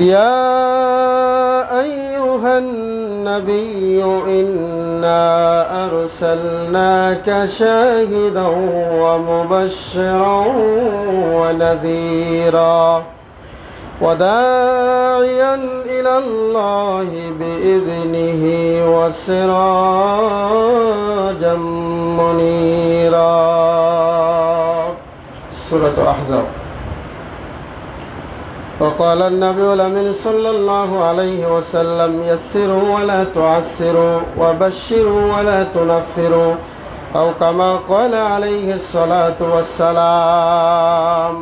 يا أيها النبي إنا أرسلناك شاهدا ومبشرا ونذيرا وداعيا إلى الله بإذنه وسراجا منيرا. سورة أحزاب. وقال النبي الأمين صلى الله عليه وسلم يسروا ولا تعسروا وبشروا ولا تنفروا أو كما قال عليه الصلاة والسلام.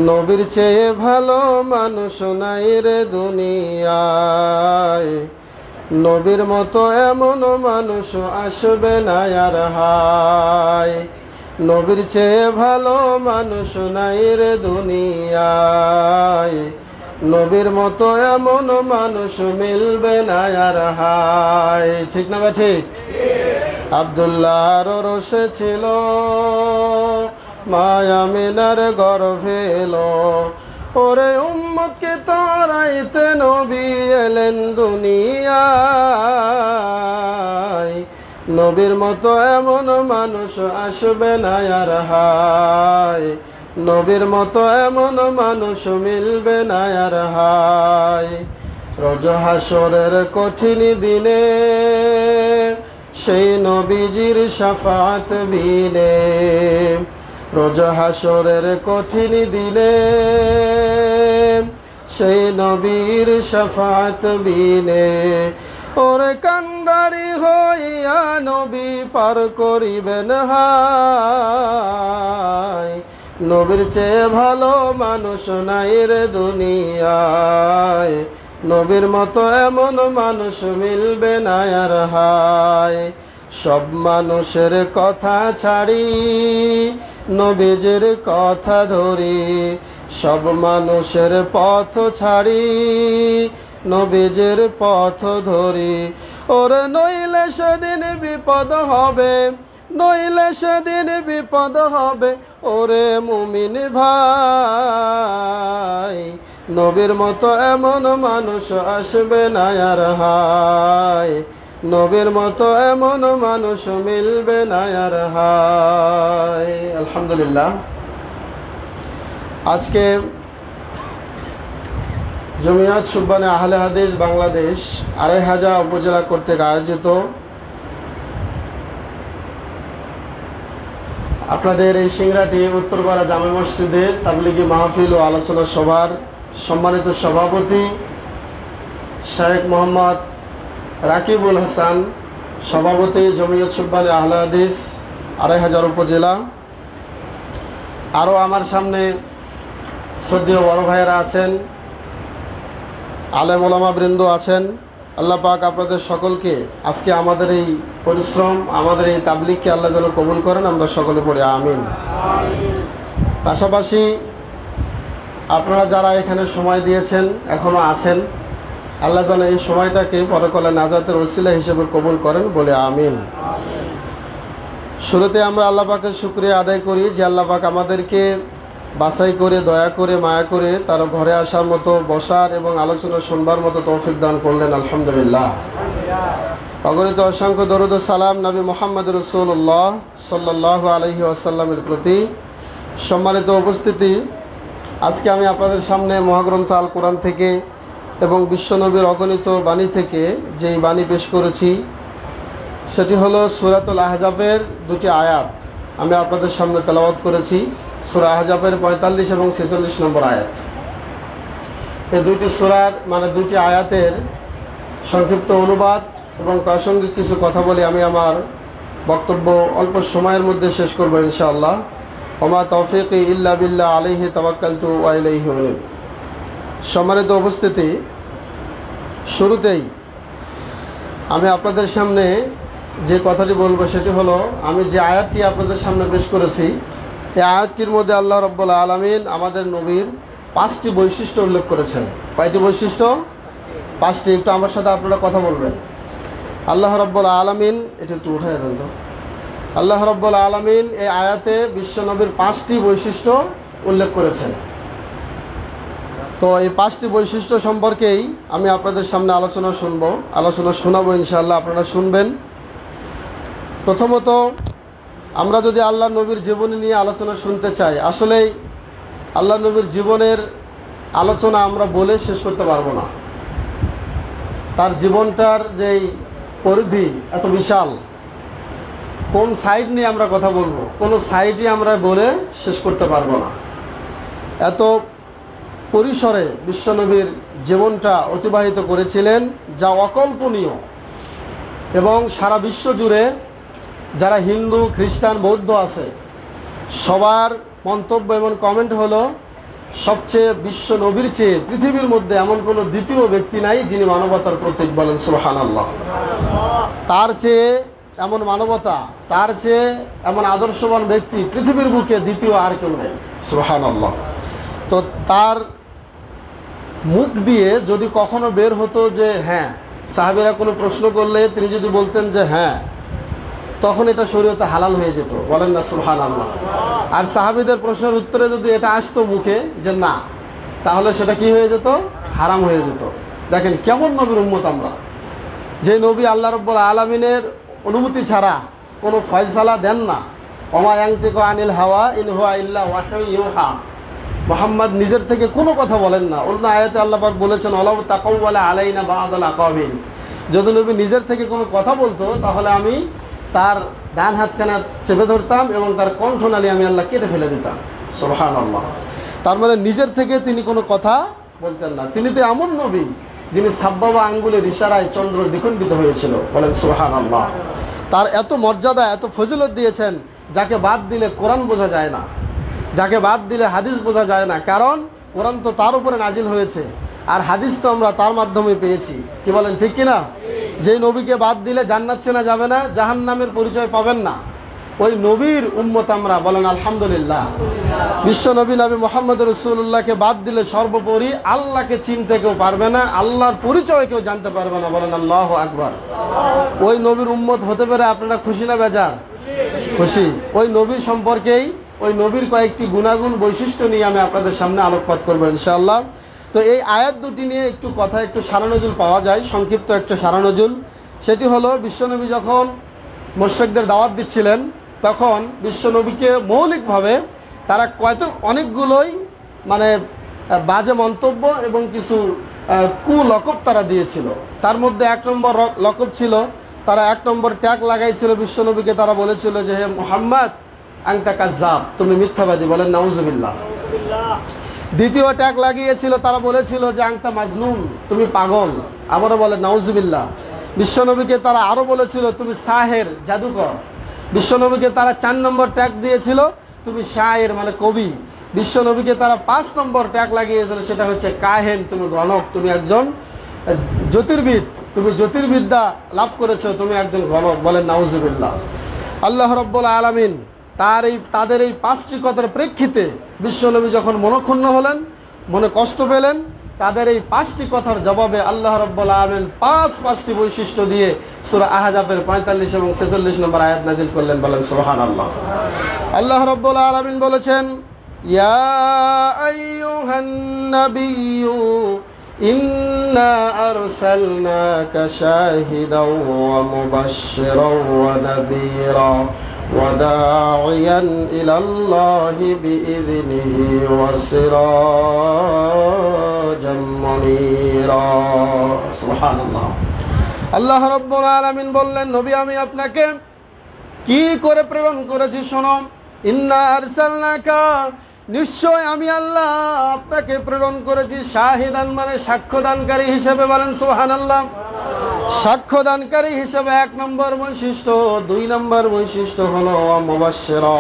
নবীর চেয়ে ভালো মানুষ নাই রে দুনিয়ায়, নবীর মতো এমন মানুষ আসবে না আর হায়। নবীর চেয়ে ভালো মানুষ নাই রে দুনিয়ায়, নবীর মতো এমন মানুষ মিলবে না আর হায়। ঠিক না বা ঠিক? আব্দুল্লাহর রসে ছিল মায়ামিনার গর্ভে এলো, ওরে উম্মতকে তারাইতে নবী এলেন দুনিয়ায়। নবীর মতো এমন মানুষ আসবে না আর হায়, নবীর মতো এমন মানুষ মিলবে না আর হায়। রোজ হাসরের কঠিন দিনে সেই নবীজির শাফাত বিনে, রোজ হাসরের কঠিন দিনে সেই নবীর শাফাত বিনে, ওরে কান্ডারি হইয়া নবী পার করিবেন হায়। নবীর চেয়ে ভালো মানুষ নাই রে দুনিয়ায়, নবীর মতো এমন মানুষ মিলবে না আর হায়। সব মানুষের কথা ছাড়ি নবীজির কথা ধরি, সব মানুষের পথ ছাড়ি নবীজির পথ ধরি। ওরে নইলে সেদিন বিপদ হবে, নইলে সেদিন বিপদ হবে ওরে মুমিন ভাই। নবীর মতো এমন মানুষ আসবে না আর হায়, নবীর মতো এমন মানুষ মিলবে না আর হায়। আলহামদুলিল্লাহ, আজকে জমিয়ত সুবহানে আহলে হাদিস বাংলাদেশ ২৫০০ উপজেলা কর্তৃক আয়োজিত আপনাদের এই সিংড়াটি উত্তরপাড়া জামে মসজিদে তাবলিগি মাহফিল ও আলোচনা সভার সম্মানিত সভাপতি শেখ মোহাম্মদ রাকিবুল হাসান, সভাপতি জমিয়ত সুবহানে আহলে হাদিস ২৫০০ উপজেলা। আরও আমার সামনে শ্রদ্ধেয় বড় ভাইয়েরা আছেন, আলেম ওলামা বৃন্দ আছেন। আল্লাহ পাক আপনাদের সকলকে আজকে আমাদের এই পরিশ্রম, আমাদের এই তাবলিগকে আল্লাহ যেন কবুল করেন, আমরা সকলে পড়ি আমিন। পাশাপাশি আপনারা যারা এখানে সময় দিয়েছেন, এখনও আছেন, আল্লাহ যেন এই সময়টাকে পরকালে নাজাতের ওসিলা হিসেবে কবুল করেন, বলে আমিন। শুরুতে আমরা আল্লাহ পাকের শুকরিয়া আদায় করি যে আল্লাহ পাক আমাদেরকে বাছাই করে, দয়া করে, মায়া করে তার ঘরে আসার মতো, বসার এবং আলোচনা শুনবার মতো তৌফিক দান করলেন। আলহামদুলিল্লাহ। অগণিত অসংখ্য দরুদ ও সালাম নবী মুহাম্মদ রাসূলুল্লাহ সাল্লাল্লাহু আলাইহি ওয়াসাল্লামের প্রতি। সম্মানিত উপস্থিতি, আজকে আমি আপনাদের সামনে মহাগ্রন্থ আল কোরআন থেকে এবং বিশ্বনবীর অগণিত বাণী থেকে যেই বাণী পেশ করেছি সেটি হলো সূরাতুল আহজাবের দুটি আয়াত আমি আপনাদের সামনে তেলাওয়াত করেছি। সূরা আহজাবের ৪৫ এবং ৪৬ নম্বর আয়াত। এই দুইটি সূরার মানে দুটি আয়াতের সংক্ষিপ্ত অনুবাদ এবং প্রাসঙ্গিক কিছু কথা বলে আমি আমার বক্তব্য অল্প সময়ের মধ্যে শেষ করব ইনশাআল্লাহ। ওমা তৌফিকি ইল্লা বিল্লাহ আলাইহি তাওয়াক্কালতু ওয়া ইলাইহি উনীব। সম্মানিত উপস্থিতি, শুরুতেই আমি আপনাদের সামনে যে কথাটি বলবো সেটি হলো, আমি যে আয়াতটি আপনাদের সামনে পেশ করেছি এই আয়াতটির মধ্যে আল্লাহ রাব্বুল আলামিন আমাদের নবীর 5টি বৈশিষ্ট্য উল্লেখ করেছেন। কয়টি বৈশিষ্ট্য? 5টি। একটু আমার সাথে আপনারা কথা বলবেন। আল্লাহ রাব্বুল আলামিন, এটা একটু উঠায় দেন তো। আল্লাহ রাব্বুল আলামিন এই আয়াতে বিশ্বনবীর 5টি বৈশিষ্ট্য উল্লেখ করেছেন। তো এই 5টি বৈশিষ্ট্য সম্পর্কেই আমি আপনাদের সামনে আলোচনা শোনাবো ইনশাআল্লাহ, আপনারা শুনবেন। প্রথমত, আমরা যদি আল্লাহ নবীর জীবনী নিয়ে আলোচনা শুনতে চাই, আসলেই আল্লাহ নবীর জীবনের আলোচনা আমরা বলে শেষ করতে পারবো না। তার জীবনটার যেই পরিধি এত বিশাল, কোন সাইড নিয়ে আমরা কথা বলবো, কোনো সাইডই আমরা বলে শেষ করতে পারবো না। এত পরিসরে বিশ্বনবীর জীবনটা অতিবাহিত করেছিলেন যা অকল্পনীয়, এবং সারা বিশ্ব জুড়ে যারা হিন্দু, খ্রিস্টান, বৌদ্ধ আছে সবার মন্তব্য এবং কমেন্ট হলো সবচেয়ে বিশ্ব নবীর চেয়ে পৃথিবীর মধ্যে এমন কোনো দ্বিতীয় ব্যক্তি নাই যিনি মানবতার প্রতীক। বলেন সুবহানাল্লাহ। তার চেয়ে এমন মানবতা, তার চেয়ে এমন আদর্শবান ব্যক্তি পৃথিবীর বুকে দ্বিতীয় আর কেউ নেই। সুবহানাল্লাহ। তো তার মুখ দিয়ে যদি কখনো বের হতো যে হ্যাঁ, সাহাবীরা কোনো প্রশ্ন করলে তিনি যদি বলতেন যে হ্যাঁ, তখন এটা শরীয়তে হালাল হয়ে যেত। বলেন না সুবহানাল্লাহ। আর সাহাবীদের প্রশ্নের উত্তরে যদি এটা আসতো মুখে যে না, তাহলে সেটা কি হয়ে যেত? হারাম হয়ে যেত। দেখেন কেমন নবীর উম্মত আমরা, যে নবী আল্লাহ রাব্বুল আলামিনের অনুমতি ছাড়া কোনো ফয়সালা দেন না। ওমা ইয়ানতিকু আনিল হাওয়া ইন হুয়া ইল্লা ওয়াহয়ুন ইউহা। মুহাম্মদ নিজের থেকে কোনো কথা বলেন না। অন্য আয়াতে আল্লাহ পাক বলেছেন ওয়ালাউ তাকাওয়ালা আলাইনা বা'দাল আকাবিল। যদি নবী নিজের থেকে কোনো কথা বলতো তাহলে আমি তার ডান হাতখানা চেপে ধরতাম এবং তার কণ্ঠনালী আমি আল্লাহ কেটে ফেলে দিতাম। সুবহানাল্লাহ। তার মানে নিজের থেকে তিনি কোনো কথা বলতেন না। তিনি তো এমন নবী যিনি সাব্বাবা আঙ্গুলের ইশারায় চন্দ্র দ্বিখণ্ডিত হয়েছিল। বলেন সুবহানাল্লাহ। তার এত মর্যাদা, এত ফজিলত দিয়েছেন যাকে বাদ দিলে কোরআন বোঝা যায় না, যাকে বাদ দিলে হাদিস বোঝা যায় না। কারণ কোরআন তো তার উপরে নাজিল হয়েছে, আর হাদিস তো আমরা তার মাধ্যমে পেয়েছি। কি বলেন, ঠিক কিনা? যেই নবীকে বাদ দিলে জান্নাত চেনা যাবে না, জাহান্নামের পরিচয় পাবেন না, ওই নবীর উম্মত আমরা। বলেন আলহামদুলিল্লাহ। বিশ্ব নবী মুহাম্মদ রাসূলুল্লাহকে বাদ দিলে সর্বোপরি আল্লাহকে চিনতে কেউ পারবে না, আল্লাহর পরিচয় কেউ জানতে পারবে না। বলেন আল্লাহু আকবার। ওই নবীর উম্মত হতে পেরে আপনারা খুশি না বেজার? খুশি। ওই নবীর সম্পর্কেই, ওই নবীর কয়েকটি গুণাগুণ, বৈশিষ্ট্য নিয়ে আমি আপনাদের সামনে আলোকপাত করবো ইনশাআল্লাহ। তো এই আয়াত দুটি নিয়ে একটু কথা, একটু সারানজুল পাওয়া যায়, সংক্ষিপ্ত একটা সারানজুল। সেটি হলো, বিশ্বনবী যখন মুশরিকদের দাওয়াত দিচ্ছিলেন তখন বিশ্বনবীকে মৌলিকভাবে তারা অনেকগুলোই মানে বাজে মন্তব্য এবং কিছু কুলকব তারা দিয়েছিল। তার মধ্যে 1 নম্বর লকব ছিল, তারা 1 নম্বর ট্যাগ লাগাইছিল বিশ্বনবীকে। তারা বলেছিল যে হে মুহাম্মদ আনতা কাজ্জাব, তুমি মিথ্যাবাদী। বলেন নাউজুবিল্লাহ। দ্বিতীয় ট্যাগ লাগিয়েছিল, তারা বলেছিল যে আনতা মাজনুন, তুমি পাগল। আবারও বলেন নাউজুবিল্লাহ। বিশ্বনবীকে তারা আরও বলেছিল তুমি সাহের, জাদুকর। বিশ্বনবীকে তারা 4 নম্বর ট্যাগ দিয়েছিল, তুমি শায়ের মানে কবি। বিশ্বনবীকে তারা 5 নম্বর ট্যাগ লাগিয়েছিল, সেটা হচ্ছে কাহেন, তুমি গণক, তুমি একজন জ্যোতির্বিদ, তুমি জ্যোতির্বিদ্যা লাভ করেছো, তুমি একজন গণক। বলেন নাউজুবিল্লাহ। আল্লাহ রাব্বুল আলামিন তাদের এই 5টি কথার প্রেক্ষিতে বিশ্বনবী যখন মনক্ষুণ্ণ হলেন, মনে কষ্ট পেলেন, তাদের এই 5টি কথার জবাবে আল্লাহ রাব্বুল আলামিন 5টি বৈশিষ্ট্য দিয়ে সূরা আহজাবের 45 এবং 46 নম্বর আয়াত নাজিল করলেন। বলেন সুবহানাল্লাহ। আল্লাহ রাব্বুল আলামিন বলেছেন, ইয়া আইয়ুহান নাবিয়্যু ইন্না আরসালনাকা শাহিদাও ওয়া মুবাশশিরাও ওয়া নাযীরা وداعيا إلى الله بإذنه وسراجا منيرا سبحان الله। আল্লাহ রাব্বুল আলামিন বললেন, নবী আমি আপনাকে কি করে প্রেরণ করেছি শোনো। ইন্না আরসালনাকা, নিশ্চয় আমি আল্লাহ আপনাকে প্রেরণ করেছি শাহিদান মানে সাক্ষ্যদানকারী হিসেবে। বলেন সুবহানাল্লাহ। সাক্ষ্যদানকারী হিসেবে 1 নম্বর বৈশিষ্ট্য। 2 নম্বর বৈশিষ্ট্য হলো মুবাশশিরা,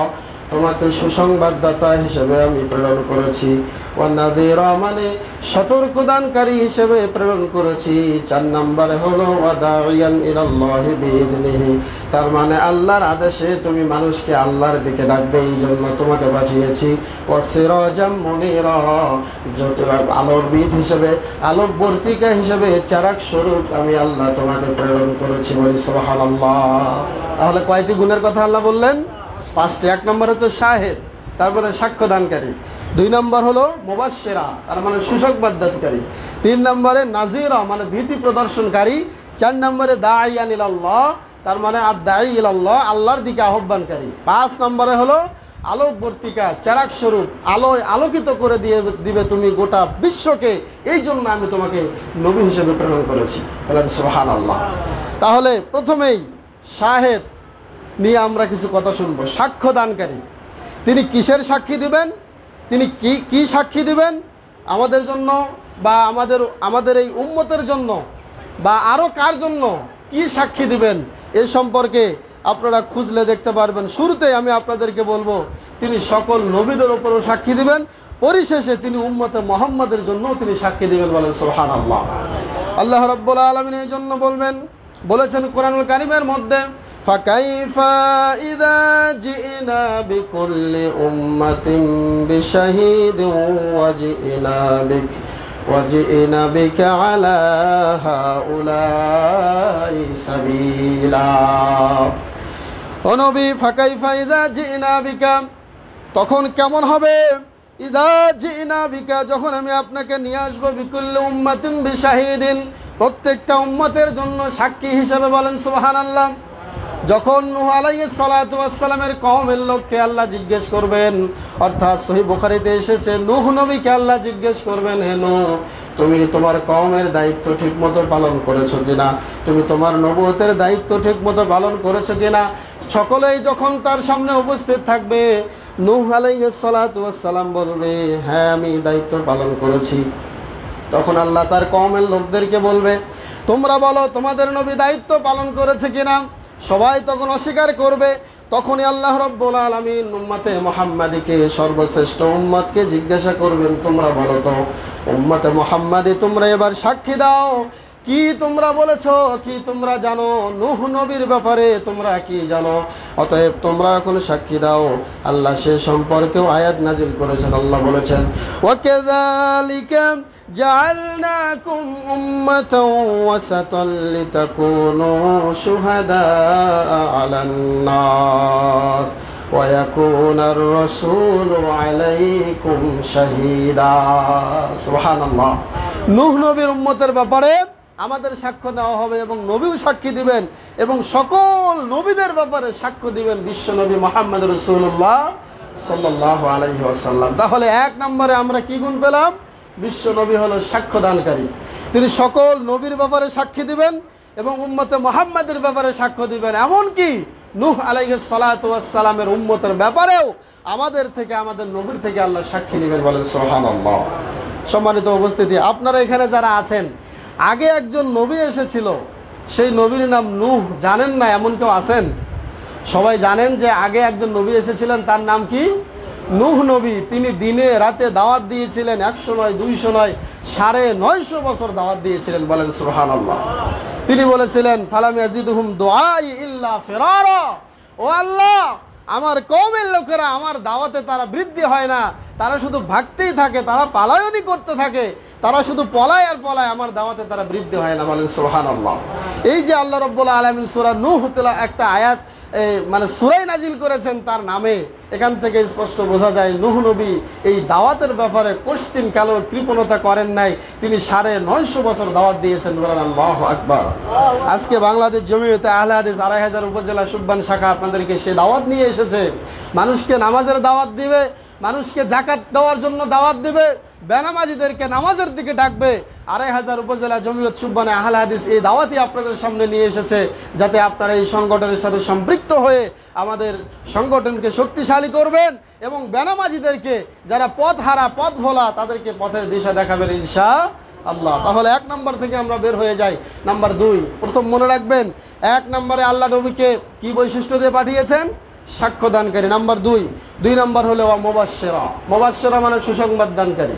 তোমাকে সুসংবাদদাতা হিসেবে আমি প্রেরণ করেছি। ওয়া নাযীরা মানে সতর্কদানকারী হিসেবে প্রেরণ করেছি। 4 নম্বরে হলো ওয়া দাইয়ান ইলাল্লাহি বিইذনিহি, তার মানে আল্লাহর আদেশে তুমি মানুষকে আল্লাহর দিকে ডাকবে, এই জন্য তোমাকে পাঠিয়েছি। ওয়া সিরাজাম মুনীরা, আলোকবিদ হিসেবে, আলোকবর্তিকা হিসেবে, চারাক স্বরূপ আমি আল্লাহ তোমাকে প্রেরণ করেছি। বলি সুবহানাল্লাহ। তাহলে কয়টি গুণের কথা আল্লাহ বললেন? 5টি। 1 নম্বর হচ্ছে শাহেদ, তারপরে সাক্ষ্যদানকারী। 2 নম্বর হলো মুবাশশিরা, তার মানে সুসংবাদদানকারী। 3 নম্বরে নাযীরা, মানে ভীতি প্রদর্শনকারী। 4 নম্বরে দাঈয়ান ইলাল্লাহ, তার মানে আদ-দাঈ ইলাল্লাহ, আল্লাহর দিকে আহ্বানকারী। 5 নম্বরে হলো আলোকবর্তিকা, চেরাগ স্বরূপ, আলোয় আলোকিত করে দিবে তুমি গোটা বিশ্বকে, এই জন্য আমি তোমাকে নবী হিসেবে প্রেরণ করেছি। বলেন সুবহানাল্লাহ। তাহলে প্রথমেই শাহেদ নিয়ে আমরা কিছু কথা শুনবো। সাক্ষ্যদানকারী, তিনি কিসের সাক্ষী দিবেন? তিনি কি সাক্ষী দিবেন আমাদের জন্য, বা আমাদের এই উম্মতের জন্য, বা আরও কার জন্য কি সাক্ষী দিবেন এ সম্পর্কে আপনারা খুঁজলে দেখতে পারবেন। শুরুতেই আমি আপনাদেরকে বলবো, তিনি সকল নবীদের উপরও সাক্ষী দিবেন, পরিশেষে তিনি উম্মতে মুহাম্মাদের জন্য তিনি সাক্ষী দিবেন। বলেন সুবহানাল্লাহ। আল্লাহ রাব্বুল আলামিন এই জন্য বলেছেন কোরআনুল কারীমের মধ্যে, ফাকাইফা ইযা জিনা বিকুল্লি উম্মাতিন বিশাহিদিন ওয়াজিনা বিকা আলা হাউলাই সাবিলা। ও নবী, ফাকাইফা ইযা জিনা বিকা, তখন কেমন হবে? ইযা জিনা বিকা, যখন আমি আপনাকে নিয়ে আসবো, বিকুল্লি উম্মাতিন বিশাহিদিন, প্রত্যেকটা উম্মতের জন্য সাক্ষী হিসেবে। বলেন সুবহানাল্লাহ। যখন নূহ আলাইহিস সালাতু ওয়াস সালামের কওমের লোককে আল্লাহ জিজ্ঞেস করবেন, অর্থাৎ সহিহ বুখারীতে এসেছে, নূহ নবীকে আল্লাহ জিজ্ঞেস করবেন, হে নূহ, তুমি তোমার কওমের দায়িত্ব ঠিকমতো পালন করেছো কিনা, তুমি তোমার নবুয়তের দায়িত্ব ঠিকমতো পালন করেছো কিনা। সকলেই যখন তার সামনে উপস্থিত থাকবে, নূহ আলাইহিস সালাতু ওয়াস সালাম বলবে, হ্যাঁ আমি দায়িত্ব পালন করেছি। তখন আল্লাহ তার কওমের লোকদেরকে বলবে, তোমরা বলো তোমাদের নবী দায়িত্ব পালন করেছে কিনা। সবাই তখন অস্বীকার করবে। তখনই আল্লাহ রাব্বুল আলামিন উম্মতে মুহাম্মাদীকে, সর্বশ্রেষ্ঠ উম্মতকে জিজ্ঞাসা করবেন, তোমরা বলো তো উম্মতে মুহাম্মাদী, তোমরা এবার সাক্ষী দাও, কি তোমরা বলেছো, কি তোমরা জানো নূহ নবীর ব্যাপারে, তোমরা কি জানো? অতএব তোমরা এখন সাক্ষী দাও। আল্লাহ সে সম্পর্কেও আয়াত নাজিল করেছেন। আল্লাহ বলেছেন, ওয়াকাযালিকা জাআলনাকুম উম্মাতান ওয়াসাতান লিতাকুনু শুহাদা আলান নাস ওয়া ইয়াকুনার রাসূলু আলাইকুম শাহীদা। সুবহানাল্লাহ। নূহ নবীর উম্মতের ব্যাপারে আমাদের সাক্ষ্য নেওয়া হবে, এবং নবীও সাক্ষী দিবেন, এবং সকল নবীদের ব্যাপারে সাক্ষ্য দিবেন বিশ্বনবী মুহাম্মদ রাসূলুল্লাহ সাল্লাল্লাহু আলাইহি ওয়াসাল্লাম। তাহলে 1 নম্বরে আমরা কি গুণ পেলাম? বিশ্বনবী হলো সাক্ষ্যদানকারী। তিনি সকল নবীর ব্যাপারে সাক্ষী দিবেন এবং উম্মতে মুহাম্মাদের ব্যাপারে সাক্ষ্য দিবেন। এমনকি নূহ আলাইহিস সালাতু ওয়াস সালামের উম্মতের ব্যাপারেও আমাদের থেকে, আমাদের নবীর থেকে আল্লাহ সাক্ষী নেবেন। বলেন সুবহানাল্লাহ। সম্মানিত উপস্থিতি, আপনারা এখানে যারা আছেন, আগে একজন নবী এসেছিল, সেই নবীর নাম নূহ, জানেন না এমন কেউ আছেন? সবাই জানেন যে আগে একজন নবী এসেছিলেন, তার নাম কি? নূহ নবী। তিনি দিনে রাতে দাওয়াত দিয়েছিলেন, 100 নয় 200 নয়, 950 বছর দাওয়াত দিয়েছিলেন। বলেন সুবহানাল্লাহ। তিনি বলেছিলেন, ফালাম ইয়াজিদুহুম দুআই ইল্লা ফিরারা, ও আল্লাহ, আমার কওমের লোকেরা আমার দাওয়াতে তারা বৃদ্ধি হয় না, তারা শুধু ভাগতেই থাকে, তারা পালায়নই করতে থাকে, তারা শুধু পলায় আর পলায়, আমার দাওয়াতে তারা বৃদ্ধি হয় না। বলেন সুবহানাল্লাহ। এই যে আল্লাহ রাব্বুল আলামিন সূরা নূহ একটা আয়াত, মানে সূরাই নাজিল করেছেন তার নামে, এখান থেকে স্পষ্ট বোঝা যায় নূহ নবী এই দাওয়াতের ব্যাপারে কোশ্চিন কালো কৃপণতা করেন নাই। তিনি 950 বছর দাওয়াত দিয়েছেন। বলেন আল্লাহু আকবার। আজকে বাংলাদেশ জমিয়তে আহলে হাদিস 2500 উপজেলা সুববান শাখা আপনাদেরকে সে দাওয়াত নিয়ে এসেছে। মানুষকে নামাজের দাওয়াত দিবে, মানুষকে যাকাত দেওয়ার জন্য দাওয়াত দিবে, বেনামাজিদেরকে নামাজের দিকে ডাকবে। 2500 উপজেলা জমিয়ত সুববানে আহলে হাদিস এই দাওয়াতই আপনাদের সামনে নিয়ে এসেছে, যাতে আপনারা এই সংগঠনের সাথে সম্পৃক্ত হয়ে আমাদের সংগঠনকে শক্তিশালী করবেন এবং বেনামাজিদেরকে, যারা পথ হারা, পথ ভোলা, তাদেরকে পথের দিশা দেখাবেন ইনশাআল্লাহ। তাহলে 1 নম্বর থেকে আমরা বের হয়ে যাই। নাম্বার 2, প্রথম মনে রাখবেন, 1 নম্বরে আল্লাহ নবীকে কি বৈশিষ্ট্য দিয়ে পাঠিয়েছেন? সাক্ষ্যদানকারী। নাম্বার 2 নম্বর হলো মুবাশশিরা। মুবাশশিরা মানে সুসংবাদ দানকারী।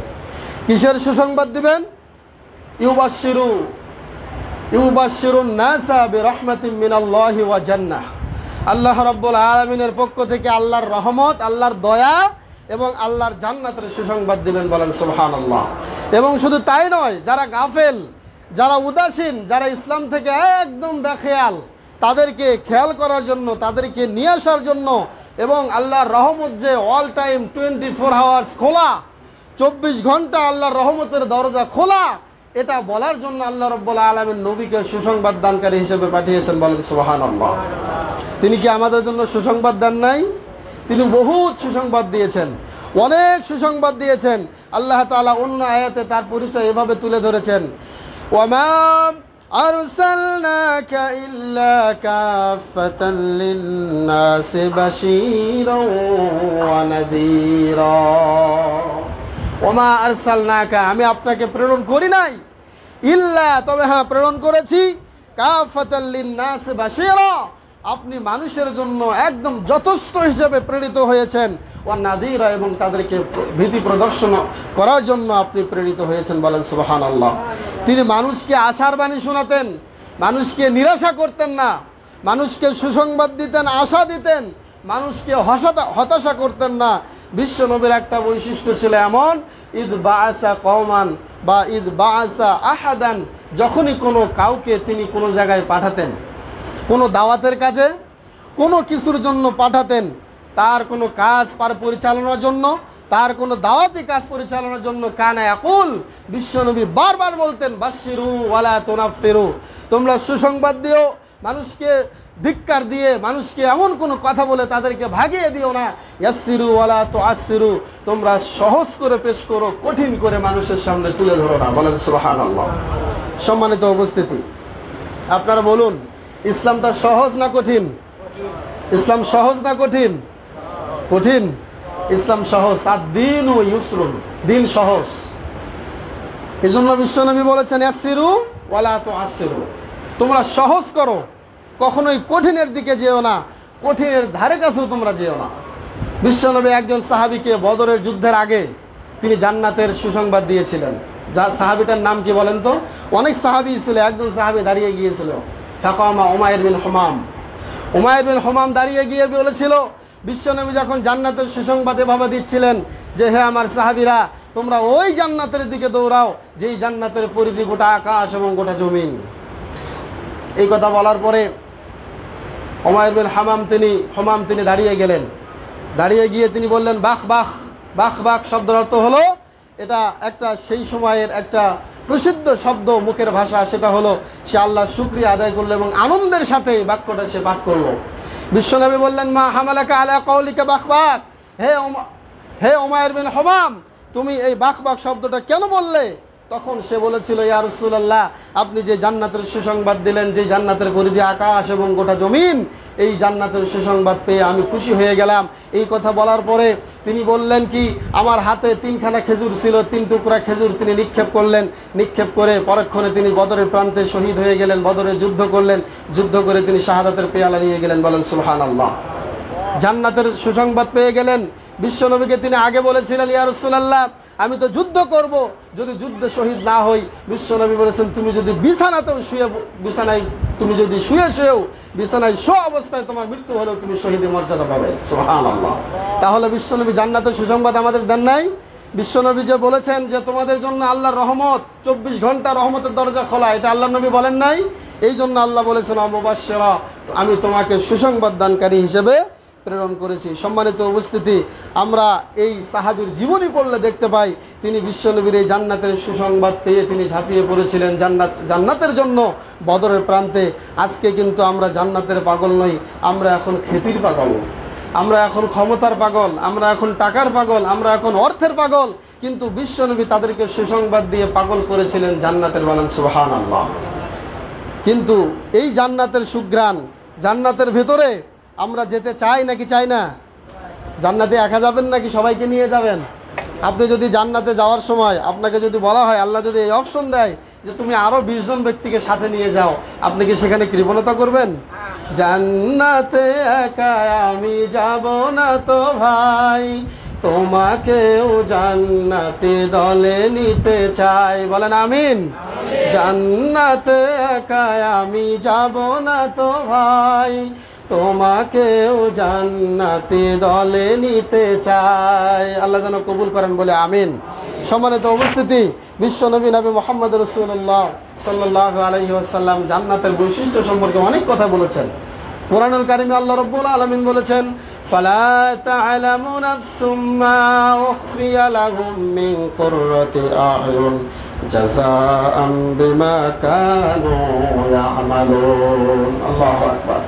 কিসের সুসংবাদ দিবেন? ইউবাশশিরুন নাসা বিরাহমাতিন মিনাল্লাহি ওয়া জান্নাহ। আল্লাহ রাব্বুল আলামিনের পক্ষ থেকে আল্লাহর রহমত, আল্লাহর দয়া এবং আল্লাহর জান্নাতের সুসংবাদ দিবেন। বলেন সুবহানাল্লাহ। এবং শুধু তাই নয়, যারা গাফেল, যারা উদাসীন, যারা ইসলাম থেকে একদম বেখেয়াল, তাদেরকে খেয়াল করার জন্য, তাদেরকে নিয়ে আসার জন্য এবং আল্লাহর রহমত যে অল টাইম 24 আওয়ার্স খোলা, 24 ঘন্টা আল্লাহর রহমতের দরজা খোলা, এটা বলার জন্য আল্লাহ রাব্বুল আলামিন নবীকে সুসংবাদ দানকারী হিসেবে পাঠিয়েছেন। বলেন সুবহানাল্লাহ। তিনি কি আমাদের জন্য সুসংবাদ দেন নাই? তিনি বহুত সুসংবাদ দিয়েছেন, অনেক সুসংবাদ দিয়েছেন। আল্লাহ তাআলা অন্য আয়াতে তার পরিচয় এভাবে তুলে ধরেছেন, ওয়ামা আরসালনাকা ইল্লা কাফাতাল লিন্নাসি বাশীরাও ওয়া নাযীরা। ওমা আরসালনাকা, আমি আপনাকে প্রেরণ করি নাই, ইল্লা, তবে হ্যাঁ প্রেরণ করেছি, কাফাতাল লিন্নাসি বাশীরা, আপনি মানুষের জন্য একদম যথেষ্ট হিসেবে প্রেরিত হয়েছেন, ওয়া নাযীরা, এবং তাদেরকে ভীতি প্রদর্শন করার জন্য আপনি প্রেরিত হয়েছেন। বলেন সুবহানাল্লাহ। তিনি মানুষকে আশার বাণী শোনাতেন, মানুষকে নিরাশা করতেন না, মানুষকে সুসংবাদ দিতেন, আশা দিতেন, মানুষকে হতাশা করতেন না। বিশ্ব নবীর একটা বৈশিষ্ট্য ছিল এমন, ঈদ বাআসা কওমান বা ঈদ বাআসা আহাদান, যখনই কোনো কাউকে তিনি কোনো জায়গায় পাঠাতেন, কোনো দাওয়াতের কাজে, কোনো কিছুর জন্য পাঠাতেন, তার কোনো কাজ পরিচালনার জন্য, তার কোনো দাওয়াতি কাজ পরিচালনার জন্য, কানা ইয়াকুল, বিশ্বনবী বারবার বলতেন, বাশশিরু ওয়ালা তুনাফিরু, তোমরা সুসংবাদ দিও, মানুষকে ধিক্কার দিয়ে, মানুষকে এমন কোনো কথা বলে তাদেরকে ভাগিয়ে দিও না, ইয়াসসিরু ওয়ালা তুআসসিরু, তোমরা সহজ করে পেশ করো, কঠিন করে মানুষের সামনে তুলে ধরো না। বলেন সুবহানাল্লাহ। সম্মানিত উপস্থিতি, আপনারা বলুন, ইসলামটা সহজ না কঠিন? ইসলাম সহজ না কঠিন? কঠিন। ইসলাম সহজ, আদ-দীনু ইউসরুন, দিন সহজ। এই জন্য বিশ্বনবী বলেছেন, ইয়াসসিরু ওয়ালা তুআসসিরু, তোমরা সহজ করো, কখনোই কঠিনের দিকে যেও না, কঠিনের ধারে কাছেও তোমরা যেও না। বিশ্বনবী একজন সাহাবীকে বদরের যুদ্ধের আগে তিনি জান্নাতের সুসংবাদ দিয়েছিলেন। যার সাহাবীটার নাম কি বলেন তো? অনেক সাহাবী ছিল, একজন সাহাবী দাঁড়িয়ে গিয়েছিল, ফাকামা উমাইর বিন হুমাম। উমাইর বিন হুমাম দাঁড়িয়ে গিয়ে বলেছিল, বিশ্বনবী যখন জান্নাতের সুসংবাদ এভাবে দিচ্ছিলেন যে, হে আমার সাহাবীরা, তোমরা ওই জান্নাতের দিকে দৌড়াও যেই জান্নাতের পরিধি গোটা আকাশ এবং গোটা জমিন। এই কথা বলার পরে উমাইর বিন হুমাম তিনি দাঁড়িয়ে গেলেন। দাঁড়িয়ে গিয়ে তিনি বললেন, বাখ বাখ। বাখ বাখ শব্দের অর্থ হলো, এটা একটা সেই সময়ের একটা প্রসিদ্ধ শব্দ, মুখের ভাষা, সেটা হলো সে আল্লাহর শুকরিয়া আদায় করলো এবং আনন্দের সাথে বাক্যটা সে পাঠ করলো। বিশ্বনবী বললেন, মা হামালাকা আলা কওলিকা বাখ বাখ, হে উমাইর বিন হুমাম, তুমি এই বাখ বাখ শব্দটা কেন বললে? তখন সে বলেছিল, ইয়া রাসূলুল্লাহ, আপনি যে জান্নাতের সুসংবাদ দিলেন, যে জান্নাতের পরিধি আকাশ এবং গোটা জমিন, এই জান্নাতের সুসংবাদ পেয়ে আমি খুশি হয়ে গেলাম। এই কথা বলার পরে তিনি বললেন কি, আমার হাতে 3খানা খেজুর ছিল, 3 টুকরা খেজুর তিনি নিক্ষেপ করলেন। নিক্ষেপ করে পরক্ষণে তিনি বদরের প্রান্তে শহীদ হয়ে গেলেন, বদরে যুদ্ধ করলেন, যুদ্ধ করে তিনি শাহাদাতের পেয়ালা নিয়ে গেলেন। বলেন সুবহানাল্লাহ। জান্নাতের সুসংবাদ পেয়ে গেলেন। বিশ্বনবীকে তিনি আগে বলেছিলেন, ইয়া রাসূলুল্লাহ, আমি তো যুদ্ধ করব, যদি যুদ্ধে শহীদ না হই। বিশ্বনবী বলেছেন, তুমি যদি বিছানাতেও তুমি যদি শুয়েও বিছানায় শো অবস্থায় তোমার মৃত্যু হলেও তুমি শহীদের মর্যাদা পাবে। সুবহানাল্লাহ। তাহলে বিশ্বনবী জান্নাতের সুসংবাদ আমাদের দেন নাই? বিশ্বনবী যে বলেছেন যে তোমাদের জন্য আল্লাহর রহমত 24 ঘন্টা রহমতের দরজা খোলা, এটা আল্লাহর নবী বলেন নাই? এই জন্য আল্লাহ বলেছেন, মুবাশশিরা, আমি তোমাকে সুসংবাদ দানকারী হিসেবে প্রেরণ করেছি। সম্মানিত উপস্থিতি, আমরা এই সাহাবীর জীবনী পড়লে দেখতে পাই, তিনি বিশ্বনবীর এই জান্নাতের সুসংবাদ পেয়ে তিনি ঝাঁপিয়ে পড়েছিলেন জান্নাতের জন্য বদরের প্রান্তে। আজকে কিন্তু আমরা জান্নাতের পাগল নই, আমরা এখন খ্যাতির পাগল, আমরা এখন ক্ষমতার পাগল, আমরা এখন টাকার পাগল, আমরা এখন অর্থের পাগল। কিন্তু বিশ্বনবী তাদেরকে সুসংবাদ দিয়ে পাগল করেছিলেন জান্নাতের। বলেন সুবহানাল্লাহ। কিন্তু এই জান্নাতের সুঘ্রাণ, জান্নাতের ভেতরে আমরা যেতে চাই নাকি চাই না? জান্নাতে একা যাবেন নাকি সবাইকে নিয়ে যাবেন? আপনি যদি জান্নাতে যাওয়ার সময় আপনাকে যদি বলা হয়, আল্লাহ যদি এই অপশন দেয় যে তুমি আরও 20 জন ব্যক্তিকে সাথে নিয়ে যাও, আপনি কি সেখানে কৃপণতা করবেন? জান্নাতে একা আমি যাব না তো ভাই, তোমাকেও জান্নাতে দলে নিতে চাই। বলেন আমিন। জান্নাতে একা আমি যাব না তো ভাই, তোমাকেও জান্নাতে দলে নিতে চাই। আল্লাহ যেন কবুল করেন, বলে আমিন। সম্মানিত উপস্থিতি, বিশ্বনবী নবী মুহাম্মদ রাসূলুল্লাহ সাল্লাল্লাহু আলাইহি ওয়াসাল্লাম জান্নাতের বৈশিষ্ট্য সম্পর্কে অনেক কথা বলেছেন। কোরআনুল কারিমে আল্লাহ রাব্বুল আলামিন বলেছেন, ফালা তা'লামু নাফসুম মা উখফিয়া লাহুম মিন কুররাতি আ'য়ুন জাযাআম বিমা কানু ইয়া'মালুন। আল্লাহু আকবার।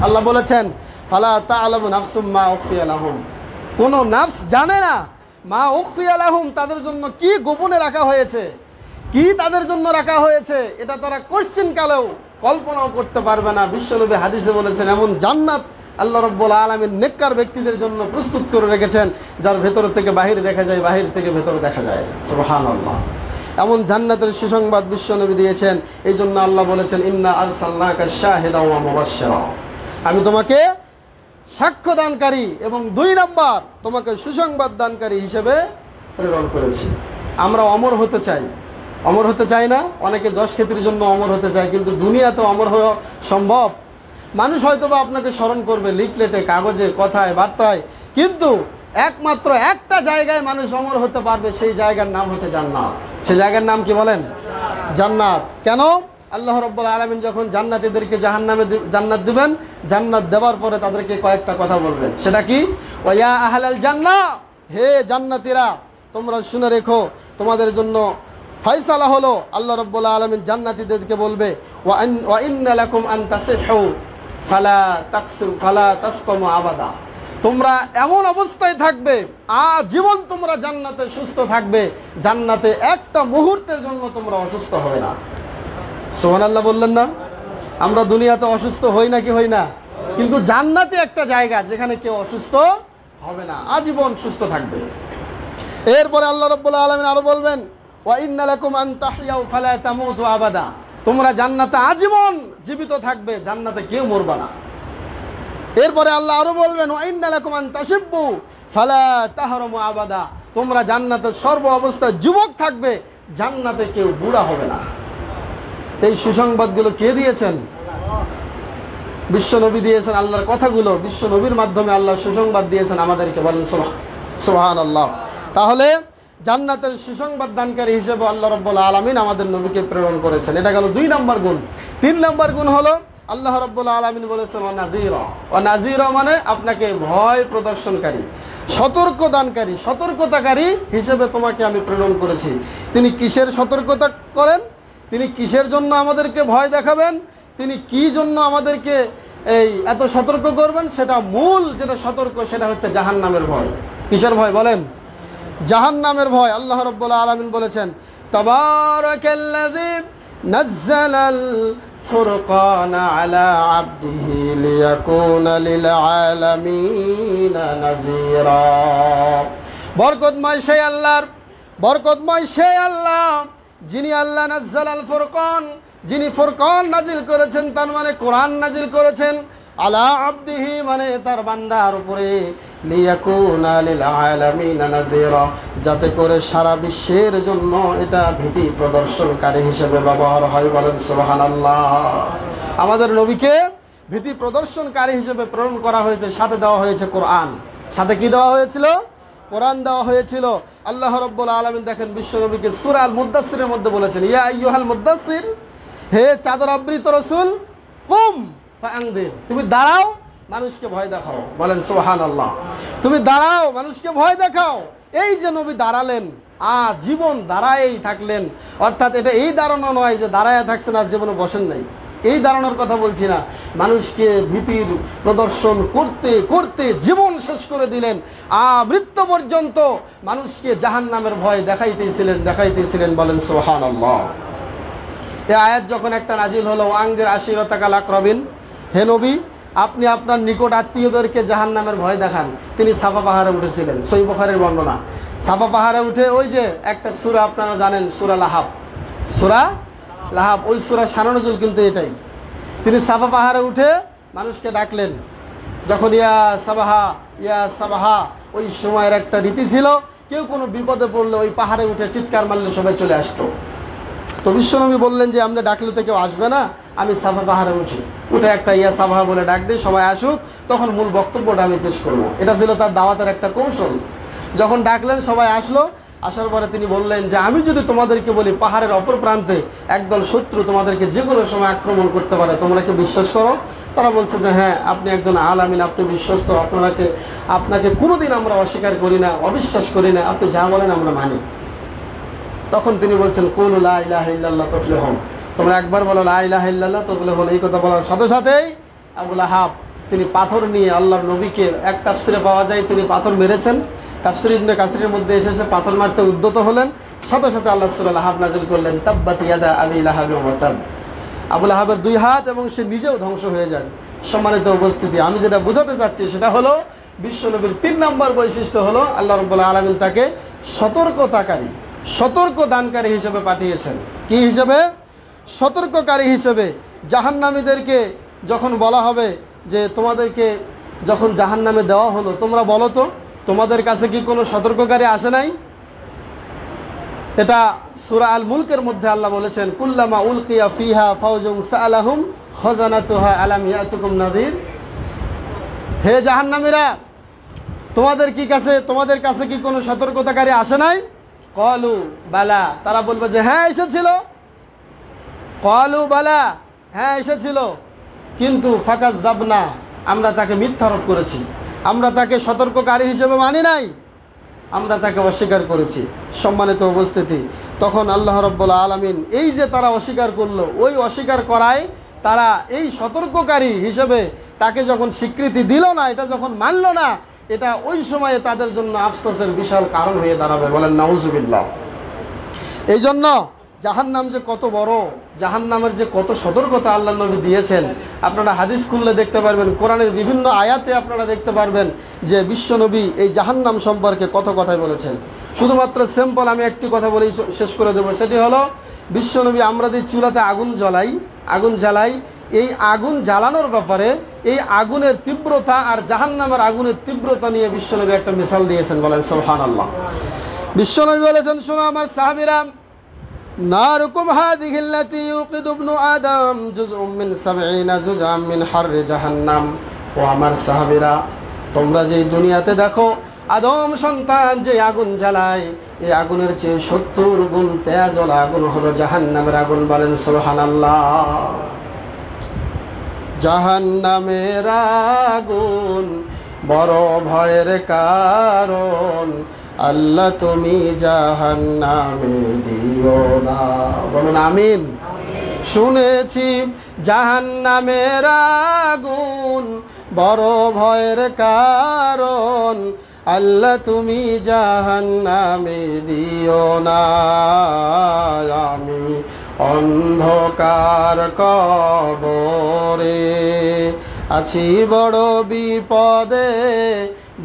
আল্লাহ বলেছেন ফালা তা'লামু নাফসুম মা উখফিয়া লাহুম, কোন নাফস জানে না মা উখফিয়া লাহুম, তাদের জন্য কি গোপনে রাখা হয়েছে, কি তাদের জন্য রাখা হয়েছে, এটা তারা কোশ্চেন কালেও কল্পনাও করতে পারবে না। বিশ্বনবী হাদিসে বলেছেন এমন জান্নাত আল্লাহ রাব্বুল আলামিন নেককার ব্যক্তিদের জন্য প্রস্তুত করে রেখেছেন যার ভেতর থেকে বাহির দেখা যায়, বাহির থেকে ভেতর দেখা যায়। সুবহানাল্লাহ। এমন জান্নাতের সুসংবাদ বিশ্বনবী দিয়েছেন। এই জন্য আল্লাহ বলেছেন ইন্না আরসালনাকা শাহিদাও ওয়া মুবাশশিরা, আমি তোমাকে সাক্ষ্য দানকারী এবং 2 নাম্বার তোমাকে সুসংবাদ দানকারী হিসেবে প্রেরণ করেছি। আমরা অমর হতে চাই, অমর হতে চাই না? অনেকে যশ খ্যাতির জন্য অমর হতে চায়, কিন্তু দুনিয়াতে অমর হওয়া সম্ভব? মানুষ হয়তো বা আপনাকে স্মরণ করবে লিফলেটে, কাগজে, কথায়, বার্তায়, কিন্তু একমাত্র একটা জায়গায় মানুষ অমর হতে পারবে, সেই জায়গার নাম হচ্ছে জান্নাত। সেই জায়গার নাম কি বলেন? জান্নাত। কেন? আল্লাহ রাব্বুল আলামিন যখন জান্নাতীদেরকে জান্নাত দিবেন, জান্নাত দেওয়ার পরে তাদেরকে কয়েকটা কথা বলবেন। সেটা কি? ওয়া আহলাল জান্নাহ, হে জান্নাতীরা তোমরা শুনে রেখো, তোমাদের জন্য ফয়সালা হলো। আল্লাহ রাব্বুল আলামিন জান্নাতীদেরকে বলবে ওয়া ইন্না লাকুম আন তাসিহু ফালা তাসকামু আবাদা, তোমরা এমন অবস্থায় থাকবে, আজীবন তোমরা জান্নাতে সুস্থ থাকবে, জান্নাতে একটা মুহূর্তের জন্য তোমরা অসুস্থ হবে না। সুবহানাল্লাহ বললেন না? আমরা দুনিয়াতে অসুস্থ হই নাকি হই না? কিন্তু জান্নাতে একটা জায়গা যেখানে কেউ অসুস্থ হবে না, আজীবন সুস্থ থাকবে। এরপরে আল্লাহ রাব্বুল আলামিন আরো বলবেন ওয়া ইন্না লাকুম আন তাহইয়াউ ফালা তামুতু আবাদা, তোমরা জান্নাতে আজীবন জীবিত থাকবে, জান্নাতে কেউ মরবে না। এরপরে আল্লাহ আরো বলবেন ওয়া ইন্না লাকুম আন তাশিব্বু ফালা তাহরামু আবাদা, তোমরা জান্নাতে সর্ব অবস্থায় যুবক থাকবে, জান্নাতে কেউ বুড়া হবে না। এই সুসংবাদগুলো কে দিয়েছেন? বিশ্বনবী দিয়েছেন। আল্লাহর কথাগুলো বিশ্বনবীর মাধ্যমে আল্লাহ সুসংবাদ দিয়েছেন আমাদেরকে। বলেন সুবহানাল্লাহ। তাহলে জান্নাতের সুসংবাদ দানকারী হিসেবে আল্লাহ রাব্বুল আলামিন আমাদের নবীকে প্রেরণ করেছেন। এটা গেল 2 নম্বর গুণ। 3 নম্বর গুণ হলো আল্লাহ রাব্বুল আলামিন বলেছেন ওয়া নাযীরা, মানে আপনাকে ভয় প্রদর্শনকারী, সতর্ক দানকারী, সতর্কতাকারী হিসেবে তোমাকে আমি প্রেরণ করেছি। তিনি কিসের সতর্কতা করেন? তিনি কিসের জন্য আমাদেরকে ভয় দেখাবেন? তিনি কি জন্য আমাদেরকে এই এত সতর্ক করবেন? সেটা মূল যেটা সতর্ক, সেটা হচ্ছে জাহান্নামের ভয়। কিসের ভয় বলেন? জাহান্নামের ভয়। আল্লাহ রাব্বুল আলামিন বলেছেন তাবারাকাল্লাযী নাযালাল ফুরকানা আলা আবদিহি লিয়াকুনা লিল আলামিনা নাযীরা। বরকতময় সেই আল্লাহর, বরকতময় সেই আল্লাহ যিনি আল্লাহ নাযালাল ফুরকান, যিনি ফুরকান নাজিল করেছেন, তার মানে কোরআন নাজিল করেছেন, আলা আবদিহি মানে তার বান্দার উপরে, লিয়াকুনা লিল আলামিনা নাযীরা, যাতে করে সারা বিশ্বের জন্য এটা ভীতি প্রদর্শনকারী হিসেবে ব্যবহার হয়। বলেন সুবহানাল্লাহ। আমাদের নবীকে ভীতি প্রদর্শনকারী হিসেবে প্রেরণ করা হয়েছে, সাথে দেওয়া হয়েছে কোরআন। সাথে কি দেওয়া হয়েছিল? কোরআন দেওয়া হয়েছিল। আল্লাহ রাব্বুল আলামিন দেখেন বিশ্বনবীকে সূরা আল মুদ্দাসসিরের মধ্যে বলেছেন ইয়া আইয়ুহাল মুদ্দাসসির, হে চাদর আবৃত রাসূল, কুম ফাআনদির, তুমি দাঁড়াও মানুষকে ভয় দেখাও। বলেন সুবহানাল্লাহ। তুমি দাঁড়াও মানুষকে ভয় দেখাও। এই যে নবী দাঁড়ালেন, জীবন দাঁড়ায়েই থাকলেন, অর্থাৎ এটা এই দাঁড়ানো নয় যে দাঁড়ায় থাকছেন আর জীবনে বসেন নাই, এই দাঁড়ানোর কথা বলছি না। মানুষকে ভীতির প্রদর্শন করতে করতে জীবন শেষ করে দিলেন, মৃত্যু পর্যন্ত মানুষকে জাহান্নামের ভয় দেখাইতেছিলেন। বলেন সুবহানাল্লাহ। এই আয়াত যখন একটা নাজিল হলো ওয়াংদের আশিরাতাকাল আকরাবিন, হে নবী আপনি আপনার নিকট আত্মীয়দেরকে জাহান্নামের ভয় দেখান। তিনি সাফা পাহাড়ে উঠেছিলেন, সহিহ বুখারীর বর্ণনা। সাফা পাহাড়ে উঠে ওই যে একটা সূরা আপনারা জানেন, সূরা লাহাব, সূরা লাহাব, ওই সূরা শানুজুল কিন্তু এটাই। তিনি সাফা পাহাড়ে উঠে মানুষকে ডাকলেন। যখন ইয়া সাবাহা ওই সময়ের একটা রীতি ছিল, কেউ কোনো বিপদে পড়লে ওই পাহাড়ে উঠে চিৎকার মারলে সবাই চলে আসতো। তো বিশ্বনবী বললেন যে আমরা ডাকলে তো কেউ আসবে না, আমি সাফা পাহাড়ে উঠে একটা ইয়া সাবাহা বলে ডাক দিই, সবাই আসুক, তখন মূল বক্তব্যটা আমি পেশ করব। এটা ছিল তার দাওয়াতের একটা কৌশল। যখন ডাকলেন সবাই আসলো, আসার পরে তিনি বললেন যে আমি যদি তোমাদেরকে বলি পাহাড়ের অপর প্রান্তে একদল শত্রু তোমাদেরকে যে কোনো সময় আক্রমণ করতে পারে, তোমরা কি বিশ্বাস করো? তারা বলছে যে হ্যাঁ, আপনি একজন আলামিন, আপনি বিশ্বস্ত, আপনাকে কোনোদিন আমরা অস্বীকার করি না, অবিশ্বাস করি না, আপনি যা বলেন আমরা মানি। তখন তিনি বলছেন কুলু লা ইলাহা ইল্লাল্লাহ তুফলিহুন, তোমরা একবার বলো লা ইলাহা ইল্লাল্লাহ তুফলিহুন। এই কথা বলার সাথে সাথেই আবু লাহাব তিনি পাথর নিয়ে আল্লাহর নবীকে, এক তাফসিরে পাওয়া যায় তিনি পাথর মেরেছেন, তাফসির ইবনে কাসিরের মধ্যে এসেছে পাথর মারতে উদ্যত হলেন, সাথে সাথে আল্লাহ সূরা লাহাব নাযিল করলেন তাব্বাত ইয়াদা আবি লাহাব ওয়া তাব। আবু লাহাবের 2 হাত এবং সে নিজেও ধ্বংস হয়ে যান। সম্মানিত উপস্থিতি, আমি যেটা বোঝাতে চাচ্ছি সেটা হলো বিশ্বনবীর 3 নম্বর বৈশিষ্ট্য হলো আল্লাহ রাব্বুল আলামিন তাকে সতর্ক দানকারী হিসেবে পাঠিয়েছেন। কি হিসেবে? সতর্ককারী হিসেবে। জাহান্নামীদেরকে যখন বলা হবে যে তোমাদেরকে যখন জাহান্নামে দেওয়া হলো, তোমরা বলো তো তোমাদের কাছে কি কোনো সতর্ককারী আসে নাই? এটা সূরা আল মুলকের মধ্যে আল্লাহ বলেছেন কুল্লামা উলকিয়া ফিহা ফাওজুন সাআলাহুম খাজানাতুহা আলাম ইয়াতুকুম নাযির। হে জাহান্নামীরা, তোমাদের কাছে কি কোনো সতর্কতাকারী আসে নাই? ক্বালু বালা, তারা বলবে যে হ্যাঁ এসেছিল। ক্বালু বালা, হ্যাঁ এসেছিল, কিন্তু ফাকাযযাবনা, আমরা তাকে মিথ্যারোপ করেছি, আমরা তাকে সতর্ককারী হিসেবে মানি নাই, আমরা তাকে অস্বীকার করেছি। সম্মানিত উপস্থিতি, তখন আল্লাহ রাব্বুল আলামিন এই যে তারা অস্বীকার করলো, ওই অস্বীকার করায় তারা এই সতর্ককারী হিসেবে তাকে যখন স্বীকৃতি দিল না, এটা যখন মানল না, এটা ওই সময়ে তাদের জন্য আফসোসের বিশাল কারণ হয়ে দাঁড়াবে। বলেন নাউজুবিল্লাহ। এই জন্য জাহান্নাম যে কত বড়, জাহান্নামের যে কত সতর্কতা আল্লাহ নবী দিয়েছেন, আপনারা হাদিস খুললে দেখতে পারবেন, কোরআনের বিভিন্ন আয়াতে আপনারা দেখতে পারবেন যে বিশ্বনবী এই জাহান্নাম সম্পর্কে কত কথাই বলেছেন। শুধুমাত্র সিম্পল আমি একটি কথা বলেই শেষ করে দেবো, সেটি হলো বিশ্বনবী আমরা যে চুলাতে আগুন জ্বালাই, এই আগুন জ্বালানোর ব্যাপারে এই আগুনের তীব্রতা আর জাহান্নামের আগুনের তীব্রতা নিয়ে বিশ্বনবী একটা মিসাল দিয়েছেন। বলেন সুবহানাল্লাহ। বিশ্বনবী বলেছেন, শোনো আমার সাহাবীরা, নারুকুম হাযিহি আল্লাতী ইউকিদু ইবনু আদম জুজউম মিন 70 জুজআম মিন হাররি জাহান্নাম। ও আমার সাহাবীরা, তোমরা যে দুনিয়াতে দেখো আদম সন্তান যে আগুন জ্বালায়, এই আগুনের চেয়ে 70 গুণ তেজওয়ালা আগুন হলো জাহান্নামের আগুন। বলেন সুবহানাল্লাহ। জাহান্নামের আগুন বড় ভয়ের কারণ, আল্লাহ তুমি জাহান্নামে দিও না। বলুন আমিন। শুনেছি জাহান্নামের আগুন বড় ভয়ের কারণ, আল্লাহ তুমি জাহান্নামে দিও না। আমি অন্ধকার কবরে আছি বড় বিপদে,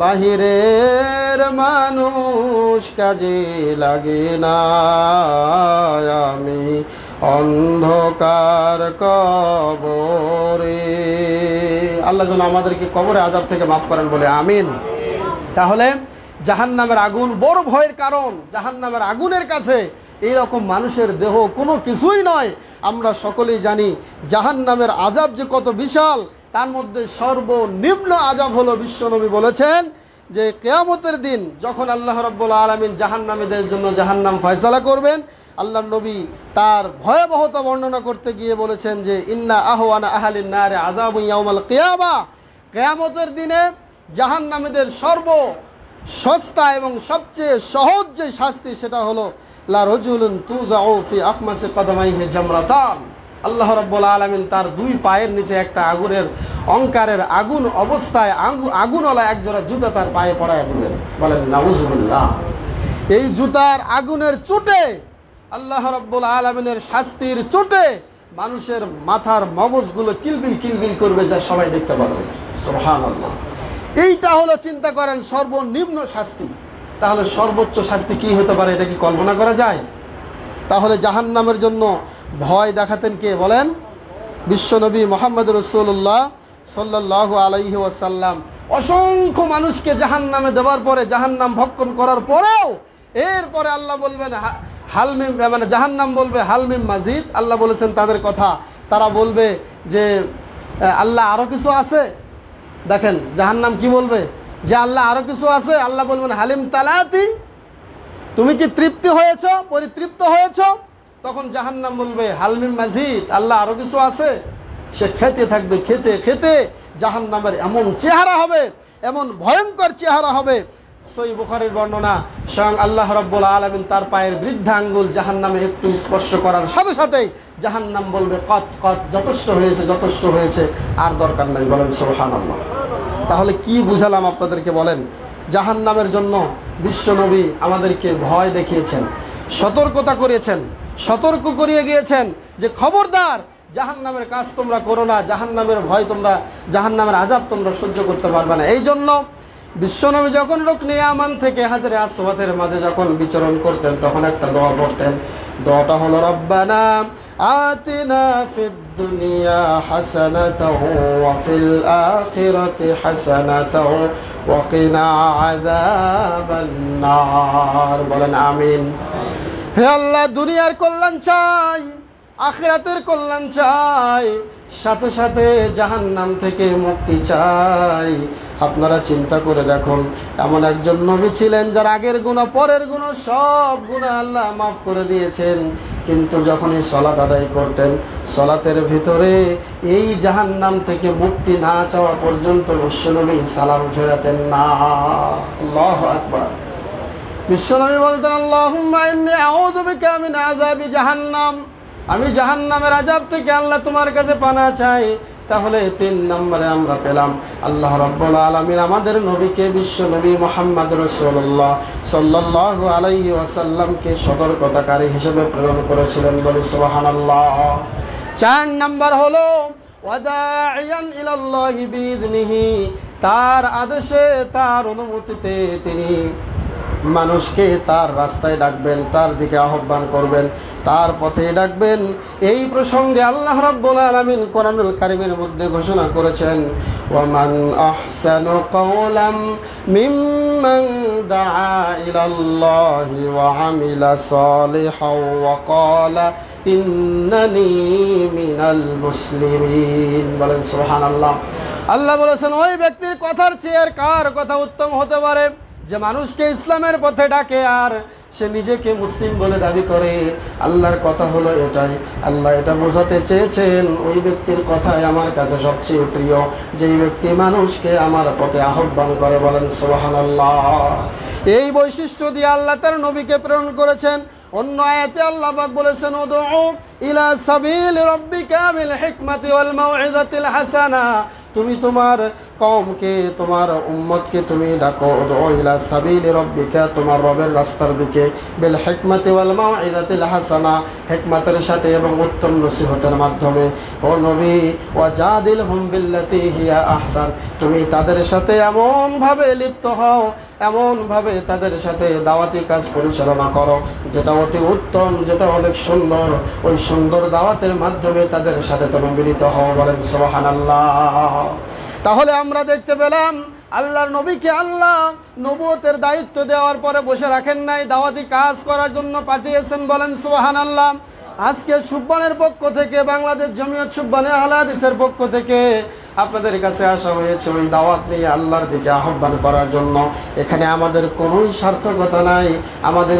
বাহিরের মানুষ কাজে লাগে না। আমি অন্ধকার কবরে। আল্লাহ যেন আমাদেরকে কবরে আযাব থেকে মাফ করেন, বলে আমিন। তাহলে জাহান্নামের আগুন বড় ভয়ের কারণ। জাহান্নামের আগুনের কাছে এইরকম মানুষের দেহ কোনো কিছুই নয়। আমরা সকলেই জানি জাহান্নামের আযাব যে কত বিশাল, তার মধ্যে সর্বনিম্ন আযাব হলো বিশ্বনবী বলেছেন যে কিয়ামতের দিন যখন আল্লাহ রাব্বুল আলামিন জাহান্নামীদের জন্য জাহান্নাম ফয়সালা করবেন, আল্লাহর নবী তার ভয়াবহতা বর্ণনা করতে গিয়ে বলেছেন যে ইন্না আহওয়ানা আহলিন নারে আযাবুন ইয়াউমাল কিয়ামা। কিয়ামতের দিনে জাহান্নামীদের সর্বসস্তা এবং সবচেয়ে সহজ যে শাস্তি সেটা হলো লা রাজুলুন তুযাউ ফি আখমাসি কদমাইহি জামরাতান। আল্লাহ রাব্বুল আলামিন তার 2 পায়ের নিচে একটা আগুনের অঙ্কারের আগুন অবস্থায় আগুনওয়ালা একজোড়া জুতা তার পায়ে পরায় দিবেন। বলেন নাউজুবিল্লাহ। এই জুতার আগুনের চোটে, আল্লাহ রাব্বুল আলামিনের শাস্তির চোটে মানুষের মাথার মগজগুলো কিলবিল করবে, যা সবাই দেখতে পারবে। সুবহানাল্লাহ। এইটা হলো, চিন্তা করেন, সর্বনিম্ন শাস্তি। তাহলে সর্বোচ্চ শাস্তি কি হতে পারে, এটা কি কল্পনা করা যায়? তাহলে জাহান্নামের জন্য ভয় দেখাতেন কে বলেন? বিশ্বনবী মুহাম্মদ রাসূলুল্লাহ সাল্লাল্লাহু আলাইহি ওয়াসাল্লাম। অসংখ্য মানুষকে জাহান্নামে দেওয়ার পরে, জাহান্নাম ভক্ষণ করার পরেও এরপরে আল্লাহ বলবেন হালমিম, মানে জাহান্নাম বলবে হালমিম মাজিদ। আল্লাহ বলেছেন তাদের কথা, তারা বলবে যে আল্লাহ আরও কিছু আছে। দেখেন জাহান্নাম কি বলবে, যে আল্লাহ আরও কিছু আছে। আল্লাহ বলবেন হালিম তালাতি, তুমি কি তৃপ্তি হয়েছ, পরিতৃপ্ত হয়েছ? তখন জাহান্নাম বলবে হালমিম মাজিদ, আল্লাহ আরও কিছু আছে। সে খেতে থাকবে, খেতে খেতে জাহান্নামের এমন চেহারা হবে, এমন ভয়ঙ্কর চেহারা হবে। সহিহ বুখারীর বর্ণনা, স্বয়ং আল্লাহ রাব্বুল আলামিন তার পায়ের বৃদ্ধা আঙ্গুল জাহান্নামে একটু স্পর্শ করার সাথে সাথেই জাহান্নাম বলবে কত কত, যথেষ্ট হয়েছে, যথেষ্ট হয়েছে, আর দরকার নাই। বলেন সুবহানাল্লাহ। তাহলে কি বুঝালাম আপনাদেরকে বলেন? জাহান্নামের জন্য বিশ্বনবী আমাদেরকে ভয় দেখিয়েছেন, সতর্কতা করেছেন, সতর্ক করিয়ে গিয়েছেন যে খবরদার জাহান্নামের কাজ তোমরা করো না, জাহান্নামের ভয় তোমরা, জাহান্নামের আযাব তোমরা সহ্য করতে পারবে না। এই জন্য বিশ্বনবী যখন রুকনে ইয়ামান থেকে হাজরে আসওয়াদের মাঝে যখন বিচরণ করতেন তখন একটা দোয়া পড়তেন। দোয়াটা হলো রব্বানা আতিনা ফিদ দুনিয়া হাসানাতাও ওয়া ফিল আখিরাতি হাসানাতাও ওয়া কিনা আযাবান নার। বলেন আমিন। হে আল্লাহ, দুনিয়ার কল্যাণ চাই, আখিরাতের কল্যাণ চাই, সাথে সাথে জাহান্নাম থেকে মুক্তি চাই। আপনারা চিন্তা করে দেখুন, এমন একজন নবী ছিলেন যার আগের গুনাহ পরের গুনাহ সব গুনাহ আল্লাহ মাফ করে দিয়েছেন, কিন্তু যখনই সালাত আদায় করতেন সালাতের ভিতরে এই জাহান্নাম থেকে মুক্তি না চাওয়া পর্যন্ত বিশ্বনবী সালাম ফেরাতেন না। আল্লাহু আকবার। বিশ্বনবী বলতেন আল্লাহুম্মা ইন্নী আউযু বিকা মিন আযাবি জাহান্নাম, আমি জাহান্নামের আযাব থেকে আল্লাহ তোমার কাছে পানাহ চাই। তাহলে 3 নম্বরে আমরা পেলাম আল্লাহ রাব্বুল আলামিন আমাদের নবীকে, বিশ্বনবী মুহাম্মদ রাসূলুল্লাহ সাল্লাল্লাহু আলাইহি ওয়াসাল্লামকে সতর্কতাকারী হিসেবে প্রেরণ করেছিলেন। বলি সুবহানাল্লাহ। 4 নম্বর হলো ওয়াদাইয়ান ইলাল্লাহি বিইذনিহি, তার আদেশে, তার অনুমতিতে তিনি মানুষকে তার রাস্তায় ডাকবেন, তার দিকে আহ্বান করবেন, তার পথে ডাকবেন। এই প্রসঙ্গে আল্লাহ রাব্বুল আলামিন কোরআনুল কারীমের মধ্যে ঘোষণা করেছেন ওয়ামান আহসানু কাওলাম মিম্মান দাআ ইলাল্লাহি ওয়া আমিলা সালিহান ওয়া ক্বালা ইন্নানি মিনাল মুসলিমিন। বলেন সুবহানাল্লাহ। আল্লাহ বলেছেন ওই ব্যক্তির কথার চেয়ে আর কার কথা উত্তম হতে পারে যে মানুষকে ইসলামের পথে ডাকে আর সে নিজেকে মুসলিম বলে দাবি করে। আল্লাহর কথা হলো এটাই, আল্লাহ এটা বোঝাতে চেয়েছেন ওই ব্যক্তির কথাই আমার কাছে সবচেয়ে প্রিয়, যেই ব্যক্তি মানুষকে আমার পথে আহ্বান করে। বলেন সুবহানাল্লাহ। এই বৈশিষ্ট্য দিয়ে আল্লাহ তার নবীকে প্রেরণ করেছেন। অন্য আয়াতে আল্লাহ পাক বলেছেন উদউ ইলা সাবিলি রাব্বিকা বিল হিকমাতি ওয়াল মাউইযাতিল হাসানা, তুমি তোমার কওমকে, তোমার উম্মতকে তুমি ডাকো উদউ ইলা সাবিলি রাব্বিকা, তোমার রবের রাস্তার দিকে, বিল হিকমাতি ওয়াল মাউইযাতিল হাসানা, হিকমতের সাথে এবং উত্তম নসিহতের মাধ্যমে। ও নবী ওয়াজাদিলহুম বিল্লাতি হিয়া আহসান, তুমি তাদের সাথে এমনভাবে লিপ্ত হও, এমনভাবে তাদের সাথে দাওয়াতি কাজ পরিচালনা করো যেটা অতি উত্তম, যেটা অনেক সুন্দর। ওই সুন্দর দাওয়াতের মাধ্যমে তাদের সাথে তুমি মিলিত হও। বলেন সুবহানাল্লাহ। তাহলে আমরা দেখতে পেলাম আল্লাহর নবীকে আল্লাহ নবুয়তের দায়িত্ব দেওয়ার পরে বসে রাখেন নাই, দাওয়াতি কাজ করার জন্য পাঠিয়েছেন। বলেন সুবহানাল্লাহ। আজকে সুবহানের পক্ষ থেকে, বাংলাদেশ জমিয়ত সুবহানে আহলে হাদিসের পক্ষ থেকে আপনাদের কাছে আসা হয়েছে ওই দাওয়াত নিয়ে আল্লাহর দিকে আহ্বান করার জন্য। এখানে আমাদের কোনোই সার্থকতা নাই, আমাদের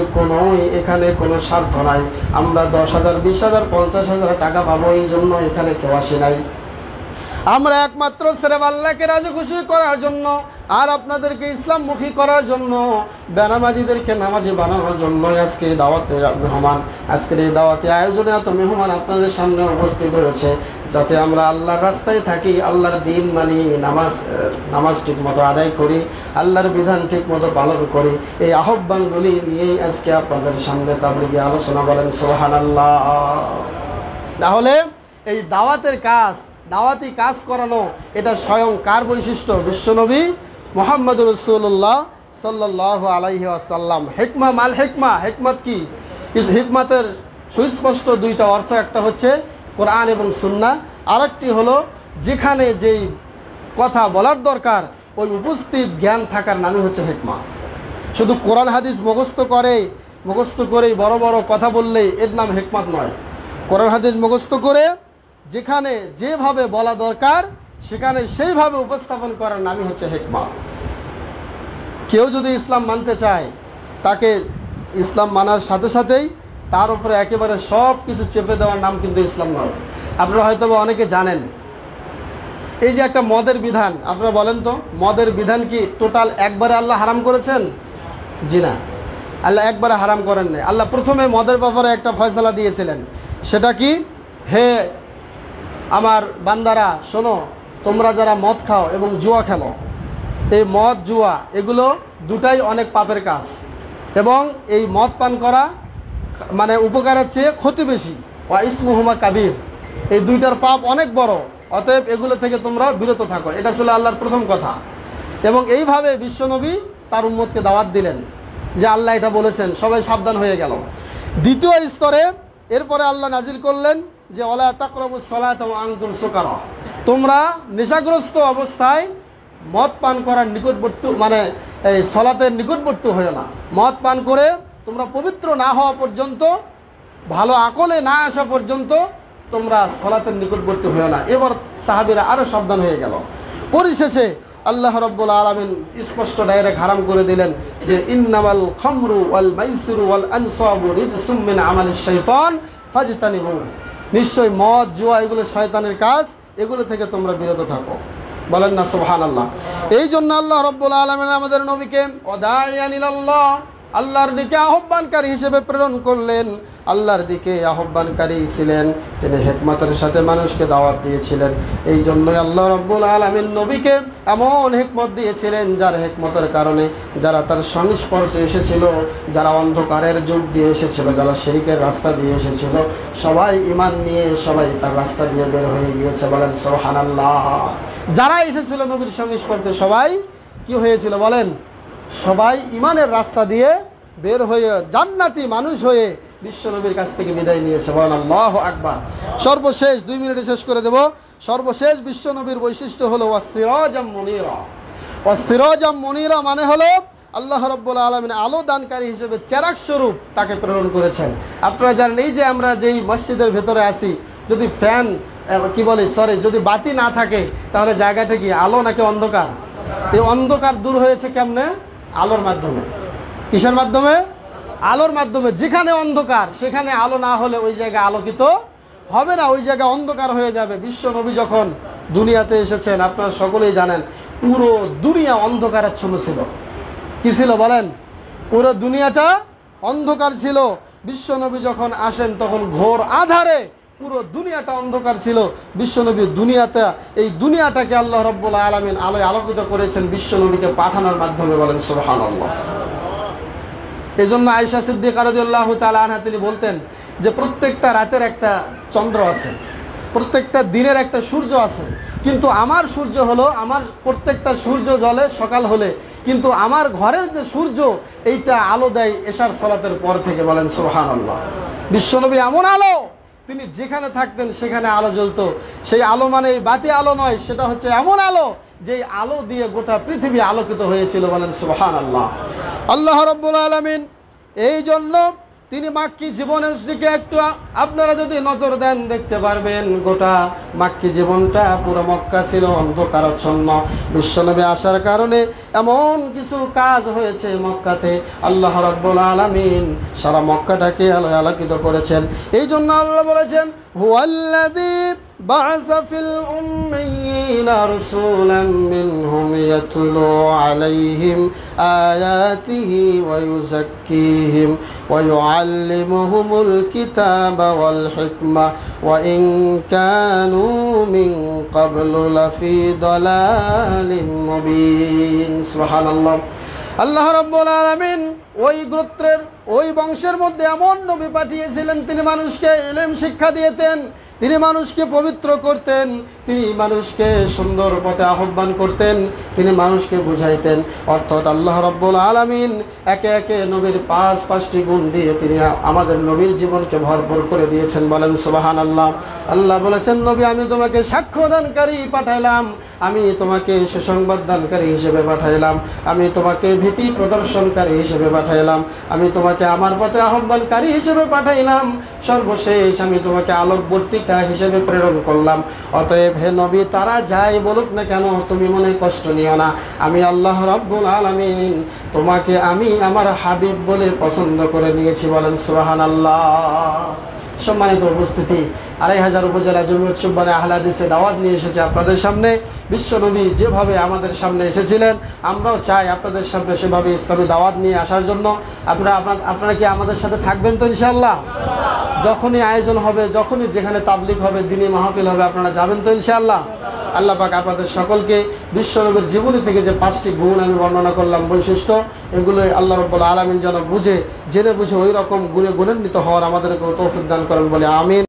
এখানে কোনো স্বার্থ নাই। আমরা 10,000, 20,000, 50,000 টাকা পাবো এই জন্য এখানে কেউ আসে নাই। আমরা একমাত্র সির্ফ আল্লাহকে রাজি খুশি করার জন্য আর আপনাদেরকে ইসলামমুখী করার জন্য, বেনামাজিদেরকে নামাজি বানানোর জন্য আজকে এই দাওয়াতের মেহমান, আজকের এই দাওয়াতি আয়োজনে এত মেহমান আপনাদের সামনে উপস্থিত হয়েছে, যাতে আমরা আল্লাহর রাস্তায় থাকি, আল্লাহর দিন মানি, নামাজ ঠিক মতো আদায় করি, আল্লাহর বিধান ঠিক মতো পালন করি। এই আহ্বানগুলি নিয়েই আজকে আপনাদের সামনে তাবলীগী আলোচনা। বলেন সুবহানাল্লাহ। তাহলে এই দাওয়াতের কাজ, দাওয়াতি কাজ করানো, এটা স্বয়ং কার বৈশিষ্ট্য? বিশ্বনবী মুহাম্মদ রাসূলুল্লাহ সাল্লাল্লাহু আলাইহি ওয়াসাল্লাম। হিকমা মাল হিকমা, হিকমত কি? হিকমতের সুস্পষ্ট 2টা অর্থ, একটা হচ্ছে কোরআন এবং সুন্নাহ, আরেকটি হলো যেখানে যেই কথা বলার দরকার ওই উপস্থিত জ্ঞান থাকার নামই হচ্ছে হিকমা। শুধু কোরআন হাদিস মুখস্থ করেই বড় বড় কথা বললেই এর নাম হিকমত নয়। কোরআন হাদিস মুখস্থ করে যেখানে যেভাবে বলা দরকার সেখানে সেইভাবে উপস্থাপন করার নামই হচ্ছে হিকমা। কেউ যদি ইসলাম মানতে চায় তাকে ইসলাম মানার সাথে সাথেই তার উপরে একেবারে সব কিছু চেপে দেওয়ার নাম কিন্তু ইসলাম নয়। আপনারা হয়তো অনেকে জানেন এই যে একটা মদের বিধান, আপনারা বলেন তো মদের বিধান কি টোটাল একবারে আল্লাহ হারাম করেছেন? জি না, আল্লাহ একবারে হারাম করেন নাই। আল্লাহ প্রথমে মদের ব্যাপারে একটা ফয়সালা দিয়েছিলেন, সেটা কি, হে আমার বান্দারা শোনো, তোমরা যারা মদ খাও এবং জুয়া খেলো, এই মদ জুয়া এগুলো দুটাই অনেক পাপের কাজ, এবং এই মদ পান করা মানে উপকারের চেয়ে ক্ষতি বেশি। ওয়া ইসমুহুমা কাবির, এই দুইটার পাপ অনেক বড়, অতএব এগুলো থেকে তোমরা বিরত থাকো। এটা ছিল আল্লাহর প্রথম কথা। এবং এইভাবে বিশ্বনবী তার উম্মতকে দাওয়াত দিলেন যে আল্লাহ এটা বলেছেন, সবাই সাবধান হয়ে গেল। দ্বিতীয় স্তরে এরপরে আল্লাহ নাজিল করলেন যে ওয়ালা তাকরাবুস সালাতা ওয়া আনতুম সুকারা, তোমরা নেশাগ্রস্ত অবস্থায় মদ পান করার নিকটবর্তী মানে এই সলাতের নিকটবর্তী হয়ে না। মদ পান করে তোমরা পবিত্র না হওয়া পর্যন্ত, ভালো আকলে না আসা পর্যন্ত তোমরা সলাতের নিকটবর্তী হয়ে না। এবার সাহাবীরা আরও সাবধান হয়ে গেল। পরিশেষে আল্লাহ রাব্বুল আলামিন স্পষ্ট ডাইরেক্ট হারাম করে দিলেন যে ইন্নামাল খামরু ওয়াল মাইসিরু ওয়াল আনসাবু রিজসুম মিন আমালিশ শাইতান ফাজতানিবু, নিশ্চয় মদ জুয়া এগুলো শয়তানের কাজ, এগুলো থেকে তোমরা বিরত থাকো। বলেন না সুবহানাল্লাহ। এই জন্য আল্লাহ রাব্বুল আলামিন আমাদের নবীকে ওয়াদাইয়ান ইলাল্লাহ, আল্লাহর দিকে আহ্বানকারী হিসেবে প্রেরণ করলেন। আল্লাহর দিকে আহ্বানকারী ছিলেন, তিনি হিকমতের সাথে মানুষকে দাওয়াত দিয়েছিলেন। এই জন্যই আল্লাহ রাব্বুল আলামিন নবীকে এমন হিকমত দিয়েছিলেন, যার হিকমতের কারণে যারা তার সংস্পর্শে এসেছিল, যারা অন্ধকারের যুগ দিয়ে এসেছিল, যারা শিরকের রাস্তা দিয়ে এসেছিল, সবাই ঈমান নিয়ে সবাই তার রাস্তা দিয়ে বের হয়ে গিয়েছে। বলেন সুবহানাল্লাহ। যারা এসেছিল নবীর সংস্পর্শে সবাই কি হয়েছিল বলেন? সবাই ঈমানের রাস্তা দিয়ে বের হয়ে জান্নাতি মানুষ হয়ে বিশ্বনবীর কাছ থেকে বিদায় নিয়েছে। বলেন আল্লাহু আকবার। সর্বশেষ 2 মিনিটে শেষ করে দেব। সর্বশেষ বিশ্বনবীর বৈশিষ্ট্য হলো ওয়াসিরাজাম মুনীরা। ওয়াসিরাজাম মুনীরা মানে হলো আল্লাহ রাব্বুল আলামিন আলো দানকারী হিসেবে চেরাগ স্বরূপ তাকে প্রেরণ করেছেন। আপনারা জানেন এই যে আমরা যেই মসজিদের ভেতরে আছি, যদি ফ্যান যদি বাতি না থাকে তাহলে জায়গাটা কি আলো নাকি অন্ধকার? এই অন্ধকার দূর হয়েছে কেমনে? আলোর মাধ্যমে। কিসের মাধ্যমে? আলোর মাধ্যমে। যেখানে অন্ধকার সেখানে আলো না হলে ওই জায়গা আলোকিত হবে না, ওই জায়গা অন্ধকার হয়ে যাবে। বিশ্ব নবী যখন দুনিয়াতে এসেছেন আপনারা সকলেই জানেন, পুরো দুনিয়া অন্ধকারাচ্ছন্ন ছিল। কি ছিল বলেন? পুরো দুনিয়াটা অন্ধকার ছিল। বিশ্ব নবী যখন আসেন তখন ঘোর আধারে পুরো দুনিয়াটা অন্ধকার ছিল। বিশ্বনবী এই দুনিয়াটাকে আল্লাহ রাব্বুল আলামিন আলোয় আলোকিত করেছেন বিশ্বনবীকে পাঠানোর মাধ্যমে। বলেন সুবহানাল্লাহ। এই জন্য আয়েশা সিদ্দিকা রাদিয়াল্লাহু তাআলা আনহা তিনি বলতেন যে প্রত্যেকটা রাতের একটা চন্দ্র আছে, প্রত্যেকটা দিনের একটা সূর্য আছে, কিন্তু আমার সূর্য হলো, আমার প্রত্যেকটা সূর্য জ্বলে সকাল হলে, কিন্তু আমার ঘরের যে সূর্য এইটা আলো দেয় এশার সালাতের পর থেকে। বলেন সুবহানাল্লাহ। বিশ্বনবী এমন আলো, তিনি যেখানে থাকতেন সেখানে আলো জ্বলতো। সেই আলো মানে এই বাতি আলো নয়, সেটা হচ্ছে এমন আলো যে আলো দিয়ে গোটা পৃথিবী আলোকিত হয়েছিল। বলেন সুবহানাল্লাহ। আল্লাহ রাব্বুল আলামিন এই জন্য তিনি মাক্কি জীবনের দিকে একটু আপনারা যদি নজর দেন দেখতে পারবেন গোটা মাক্কি জীবনটা পুরো মক্কা ছিল অন্ধকারাচ্ছন্ন। বিশ্বনবী আসার কারণে এমন কিছু কাজ হয়েছে মক্কাতে, আল্লাহ রাব্বুল আলামিন সারা মক্কাটাকে আলোয় আলোকিত করেছেন। এই জন্য আল্লাহ বলেছেন হুয়াল্লাযী বা'আসা ফিল উম্মিয়িনা রাসূলাম মিনহুম ইয়াতলু আলাইহিম আয়াতিহি ওয়া ইউযাক্কিহিম ওয়া ইউআল্লিমুহুমুল কিতাবা ওয়াল হিকমা ওয়া ইন কানু মিন ক্বাবলু লাফি দালালিম মুবিন। সুবহানাল্লাহ। আল্লাহ রাব্বুল আলামিন ওই গোত্রের ওই বংশের মধ্যে এমন নবী পাঠিয়েছিলেন, তিনি মানুষকে ইলম শিক্ষা দিতেন, তিনি মানুষকে পবিত্র করতেন, তিনি মানুষকে সুন্দর পথে আহ্বান করতেন, তিনি মানুষকে বুঝাইতেন। অর্থাৎ আল্লাহ রাব্বুল আলামিন একে একে নবীর পাঁচটি গুণ দিয়ে তিনি আমাদের নবীর জীবনকে ভরপুর করে দিয়েছেন। বলেন সুবহানাল্লাহ। আল্লাহ বলেছেন নবী আমি তোমাকে সাক্ষ্যদানকারী পাঠাইলাম, আমি তোমাকে সুসংবাদ দানকারী হিসেবে পাঠাইলাম, আমি তোমাকে ভীতি প্রদর্শনকারী হিসেবে পাঠাইলাম, আমি তোমাকে আমার পথে আহ্বানকারী হিসেবে পাঠাইলাম, সর্বশেষ আমি তোমাকে আলোকবর্তিকা হিসেবে প্রেরণ করলাম। অতএব হে নবী তারা যাই বলুক না কেন তুমি মনে কষ্ট নিও না, আমি আল্লাহ রাব্বুল আলামিন তোমাকে আমি আমার হাবিব বলে পছন্দ করে নিয়েছি। বলেন সুবহানাল্লাহ। সম্মানিত উপস্থিতি, 2500 উপজেলা জমিয়ত সুবহানে আহলে হাদিসে দাওয়াত নিয়ে এসেছে আপনাদের সামনে। বিশ্বনবী যেভাবে আমাদের সামনে এসেছিলেন, আমরাও চাই আপনাদের সামনে সেভাবে ইসলামী দাওয়াত নিয়ে আসার জন্য। আপনারা কি আমাদের সাথে থাকবেন তো ইনশাআল্লাহ? যখনই আয়োজন হবে, যখনই যেখানে তাবলিগ হবে, দ্বীনি মাহফিল হবে, আপনারা যাবেন তো ইনশাআল্লাহ? আল্লাহ পাক আপনাদের সকলকে বিশ্বনবীর জীবনী থেকে যে 5টি গুণ আমি বর্ণনা করলাম, বৈশিষ্ট্য, এগুলোই আল্লাহ রাব্বুল আলামিন যেন জেনে বুঝে ওই রকম গুণে গুণান্বিত হওয়ার আমাদেরকে তৌফিক দান করেন বলে আমিন।